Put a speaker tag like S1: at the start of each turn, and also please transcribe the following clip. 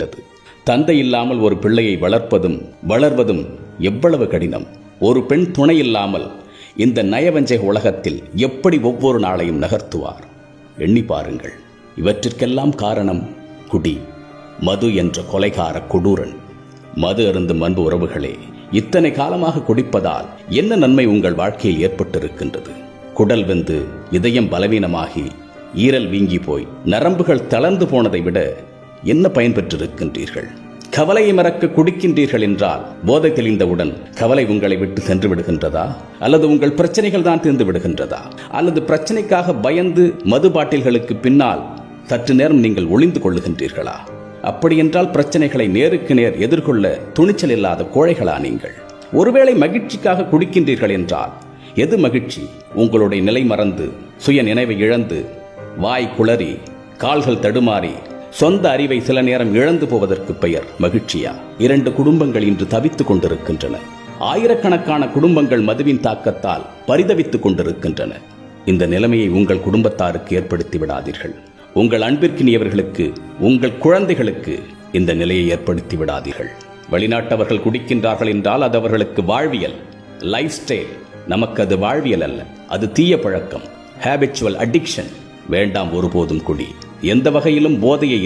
S1: போய்விட்டது. தந்தை இல்லாமல் ஒரு பிள்ளையை வளர்வதும் எவ்வளவு கடினம். ஒரு பெண் துணை இல்லாமல் இந்த நயவஞ்சக உலகத்தில் எப்படி ஒவ்வொரு நாளையும் நகர்த்துவார்? எண்ணி பாருங்கள். இவற்றிற்கெல்லாம் காரணம் குடி, மது என்ற கொலைகார கொடூரன். மது அருந்தும் அன்பு உறவுகளே, இத்தனை காலமாக குடிப்பதால் என்ன நன்மை உங்கள் வாழ்க்கையில் ஏற்பட்டிருக்கின்றது? குடல் வெந்து இதயம் பலவீனமாகி ஈரல் வீங்கி போய் நரம்புகள் தளர்ந்து போனதை விட என்ன பயன் பெற்றிருக்கின்றீர்கள்? கவலையை மறக்க குடிக்கின்றீர்கள் என்றால் போதை தெளிந்தவுடன் கவலை உங்களை விட்டு சென்று விடுகின்றதா? அல்லது உங்கள் பிரச்சனைகள் தான் தீர்ந்து விடுகின்றதா? அல்லது பிரச்சனைக்காக பயந்து மது பாட்டில்களுக்கு பின்னால் சற்று நேரம் நீங்கள் ஒளிந்து கொள்ளுகின்றீர்களா? அப்படியென்றால் பிரச்சனைகளை நேருக்கு நேர் எதிர்கொள்ள துணிச்சல் இல்லாத கோழைகளா நீங்கள்? ஒருவேளை மகிழ்ச்சிக்காக குடிக்கின்றீர்கள் என்றால் எது மகிழ்ச்சி? உங்களுடைய நிலை மறந்து, சுய நினைவை இழந்து, வாய் குளறி, கால்கள் தடுமாறி, சொந்த அறிவை சில நேரம் இழந்து போவதற்கு பெயர் மகிழ்ச்சியா? 2 குடும்பங்கள் இன்று தவித்துக் கொண்டிருக்கின்றன. ஆயிரக்கணக்கான குடும்பங்கள் மதுவின் தாக்கத்தால் பரிதவித்துக் கொண்டிருக்கின்றன. இந்த நிலைமையை உங்கள் குடும்பத்தாருக்கு ஏற்படுத்தி விடாதீர்கள். உங்கள் அன்பிற்கினியவர்களுக்கு, உங்கள் குழந்தைகளுக்கு இந்த நிலையை ஏற்படுத்தி விடாதீர்கள். வெளிநாட்டவர்கள் குடிக்கின்றார்கள் என்றால் அது அவர்களுக்கு வாழ்வியல், லைஃப் ஸ்டைல். நமக்கு அது வாழ்வியல் அல்ல, அது தீய பழக்கம், ஹேபிச்சுவல் அடிக்ஷன். வேண்டாம் ஒருபோதும் குடி. எந்த வகையிலும் போதையை